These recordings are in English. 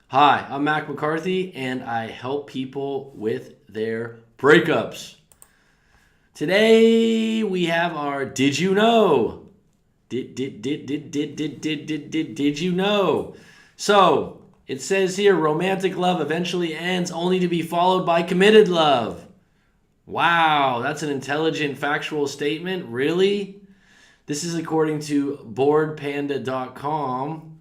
Hi, I'm Mac McCarthy, and I help people with their breakups. Today we have our Did You Know? Did you know? So it says here romantic love eventually ends only to be followed by committed love. Wow, that's an intelligent, factual statement. Really? This is according to boredpanda.com.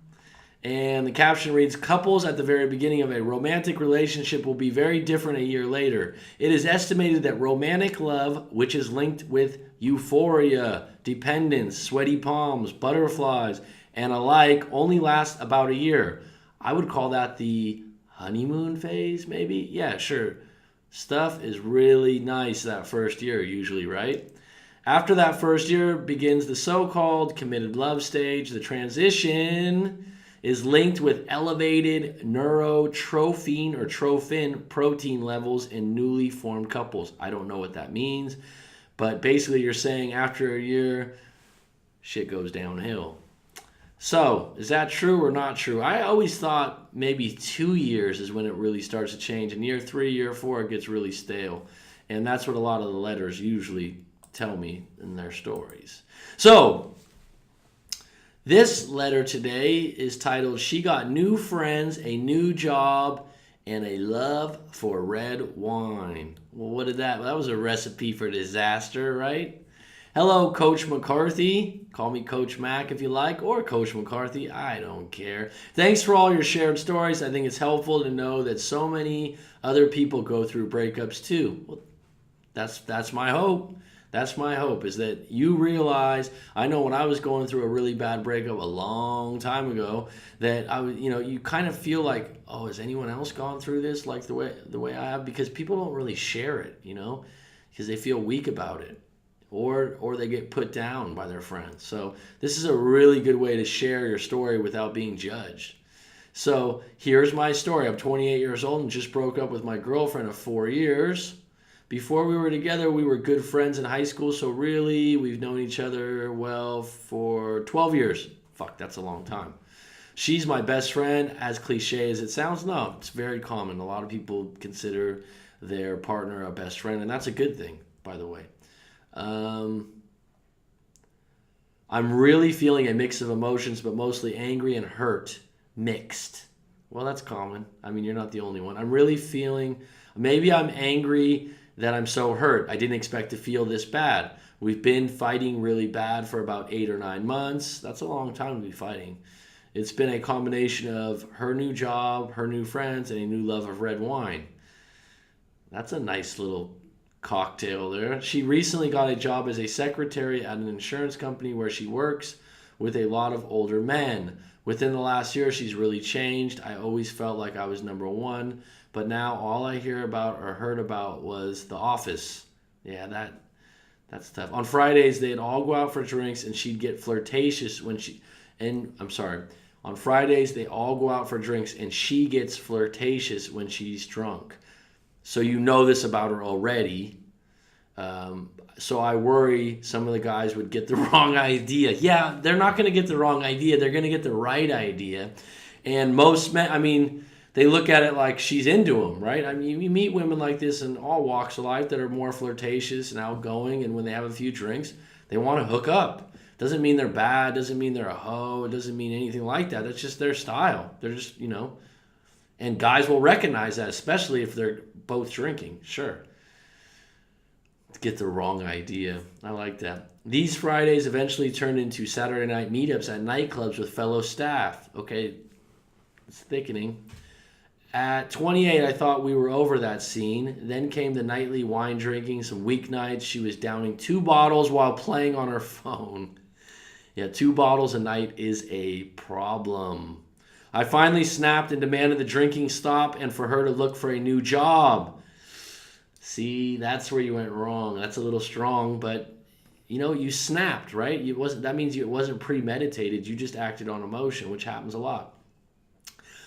And the caption reads, couples at the very beginning of a romantic relationship will be very different a year later. It is estimated that romantic love, which is linked with euphoria, dependence, sweaty palms, butterflies, and alike, only lasts about a year. I would call that the honeymoon phase, maybe? Yeah, sure. Stuff is really nice that first year, usually, right? After that first year begins the so-called committed love stage. The transition is linked with elevated neurotrophin or trophin protein levels in newly formed couples. I don't know what that means, but basically you're saying after a year, shit goes downhill. So, is that true or not true? I always thought maybe 2 years is when it really starts to change. In year 3, year 4, it gets really stale. And that's what a lot of the letters usually tell me in their stories. So, this letter today is titled, She Got New Friends, a New Job, and a Love for Red Wine. Well, what did that? Well, that was a recipe for disaster, right? Hello, Coach McCarthy. Call me Coach Mac if you like, or Coach McCarthy. I don't care. Thanks for all your shared stories. I think it's helpful to know that so many other people go through breakups too. Well, that's my hope. That's my hope, is that you realize, I know when I was going through a really bad breakup a long time ago, that you kind of feel like, oh, has anyone else gone through this like the way I have? Because people don't really share it, because they feel weak about it, or they get put down by their friends. So this is a really good way to share your story without being judged. So here's my story. I'm 28 years old and just broke up with my girlfriend of 4 years. Before we were together, we were good friends in high school, so really, we've known each other well for 12 years. Fuck, that's a long time. She's my best friend, as cliche as it sounds. No, it's very common. A lot of people consider their partner a best friend, and that's a good thing, by the way. I'm really feeling a mix of emotions, but mostly angry and hurt. Mixed. Well, that's common. I mean, you're not the only one. I'm really feeling, maybe I'm angry that I'm so hurt. I didn't expect to feel this bad. We've been fighting really bad for about 8 or 9 months. That's a long time to be fighting. It's been a combination of her new job, her new friends, and a new love of red wine. That's a nice little cocktail there. She recently got a job as a secretary at an insurance company where she works with a lot of older men. Within the last year, she's really changed. I always felt like I was number one, but now all I hear about or heard about was The Office. Yeah, that's tough. On Fridays, they'd all go out for drinks, and she'd get flirtatious On Fridays, they all go out for drinks, and she gets flirtatious when she's drunk. So you know this about her already. So I worry some of the guys would get the wrong idea. Yeah, they're not going to get the wrong idea. They're going to get the right idea. And most men, they look at it like she's into them, right? I mean, you meet women like this in all walks of life that are more flirtatious and outgoing, and when they have a few drinks, they want to hook up. Doesn't mean they're bad. Doesn't mean they're a hoe. It doesn't mean anything like that. That's just their style. They're just, and guys will recognize that, especially if they're both drinking. Sure. Get the wrong idea. I like that. These Fridays eventually turned into Saturday night meetups at nightclubs with fellow staff. Okay, it's thickening. At 28, I thought we were over that scene. Then came the nightly wine drinking, some weeknights. She was downing 2 bottles while playing on her phone. Yeah, 2 bottles a night is a problem. I finally snapped and demanded the drinking stop and for her to look for a new job. See, that's where you went wrong. That's a little strong, but you snapped, right? That means it wasn't premeditated. You just acted on emotion, which happens a lot.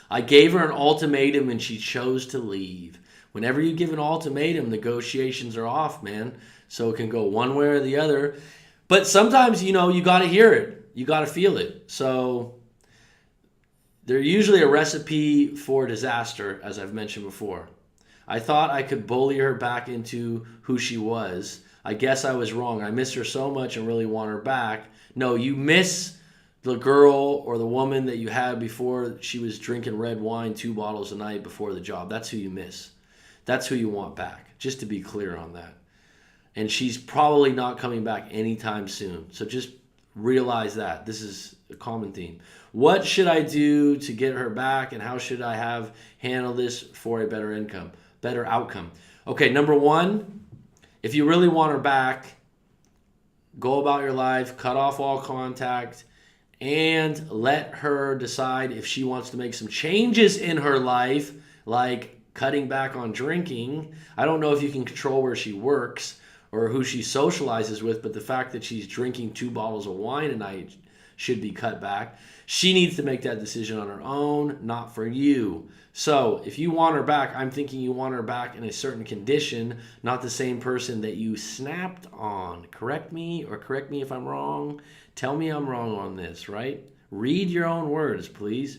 I gave her an ultimatum and she chose to leave. Whenever you give an ultimatum, negotiations are off, man. So it can go one way or the other. But sometimes, you got to hear it. You got to feel it. So they're usually a recipe for disaster, as I've mentioned before. I thought I could bully her back into who she was. I guess I was wrong. I miss her so much and really want her back. No, you miss the girl or the woman that you had before she was drinking red wine 2 bottles a night before the job. That's who you miss. That's who you want back, just to be clear on that. And she's probably not coming back anytime soon. So just realize that. This is a common theme. What should I do to get her back, and how should I handle this for a better outcome? Okay, number 1, if you really want her back, go about your life, cut off all contact, and let her decide if she wants to make some changes in her life, like cutting back on drinking. I don't know if you can control where she works or who she socializes with, but the fact that she's drinking 2 bottles of wine a night should be cut back. She needs to make that decision on her own, not for you. So if you want her back, I'm thinking you want her back in a certain condition, not the same person that you snapped on. Correct me if I'm wrong. Tell me I'm wrong on this, right? Read your own words, please.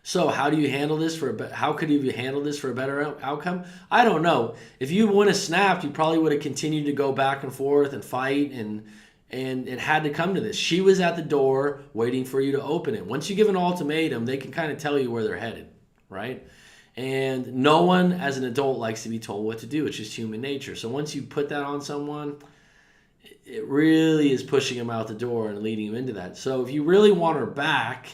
So how do you handle this how could you handle this for a better outcome? I don't know. If you would have snapped, you probably would have continued to go back and forth and fight, and it had to come to this. She was at the door waiting for you to open it. Once you give an ultimatum, they can kind of tell you where they're headed, right? And no one as an adult likes to be told what to do. It's just human nature. So once you put that on someone, it really is pushing them out the door and leading them into that. So if you really want her back,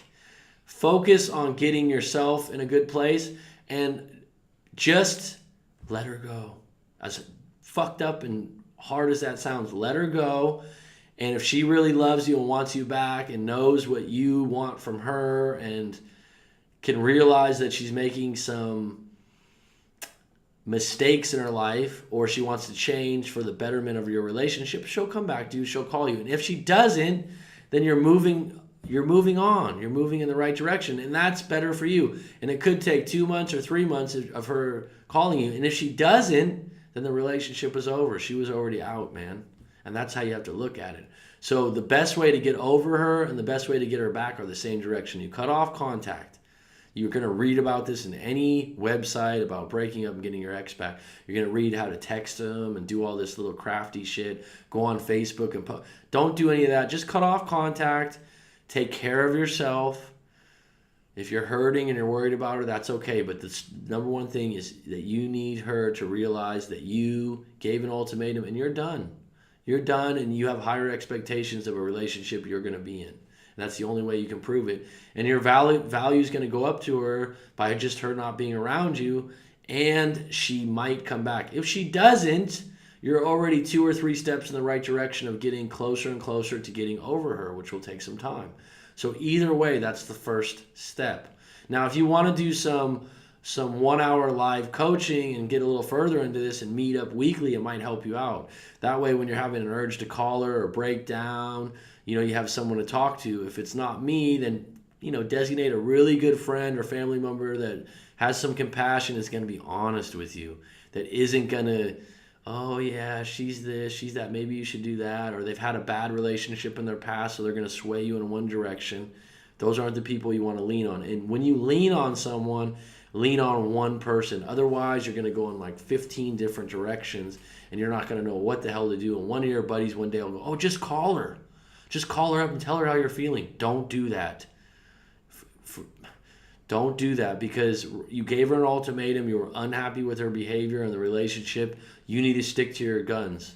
focus on getting yourself in a good place and just let her go. As fucked up and hard as that sounds, let her go. And if she really loves you and wants you back and knows what you want from her and can realize that she's making some mistakes in her life, or she wants to change for the betterment of your relationship, she'll come back to you, she'll call you. And if she doesn't, then you're moving on. You're moving in the right direction, and that's better for you. And it could take 2 months or 3 months of her calling you. And if she doesn't, then the relationship is over. She was already out, man. And that's how you have to look at it. So the best way to get over her and the best way to get her back are the same direction. You cut off contact. You're going to read about this in any website about breaking up and getting your ex back. You're going to read how to text them and do all this little crafty shit. Go on Facebook and don't do any of that. Just cut off contact. Take care of yourself. If you're hurting and you're worried about her, that's okay. But the number one thing is that you need her to realize that you gave an ultimatum and you're done. You're done, and you have higher expectations of a relationship you're going to be in. And that's the only way you can prove it. And your value is going to go up to her by just her not being around you, and she might come back. If she doesn't, you're already 2 or 3 steps in the right direction of getting closer and closer to getting over her, which will take some time. So either way, that's the first step. Now, if you want to do some 1-hour live coaching and get a little further into this and meet up weekly, it might help you out. That way, when you're having an urge to call her or break down, you have someone to talk to. If it's not me, then, designate a really good friend or family member that has some compassion, is going to be honest with you, that isn't going to, oh yeah, she's this, she's that, maybe you should do that, or they've had a bad relationship in their past, so they're going to sway you in one direction. Those aren't the people you want to lean on. And when you lean on someone, lean on one person. Otherwise, you're going to go in like 15 different directions, and you're not going to know what the hell to do. And one of your buddies one day will go, oh, just call her. Just call her up and tell her how you're feeling. Don't do that. Don't do that, because you gave her an ultimatum. You were unhappy with her behavior and the relationship. You need to stick to your guns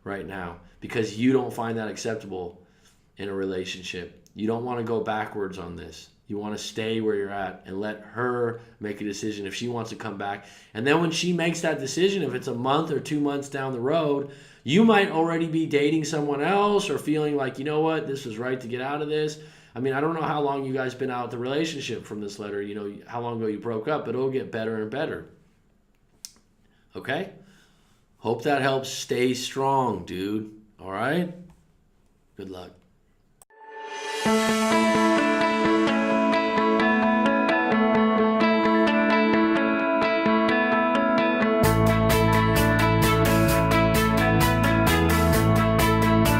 right now, because you don't find that acceptable in a relationship. You don't want to go backwards on this. You want to stay where you're at and let her make a decision if she wants to come back. And then when she makes that decision, if it's a month or 2 months down the road, you might already be dating someone else or feeling like, you know what, this was right to get out of this. I mean, I don't know how long you guys been out of the relationship from this letter, how long ago you broke up, but it'll get better and better. Okay? Hope that helps. Stay strong, dude. All right? Good luck.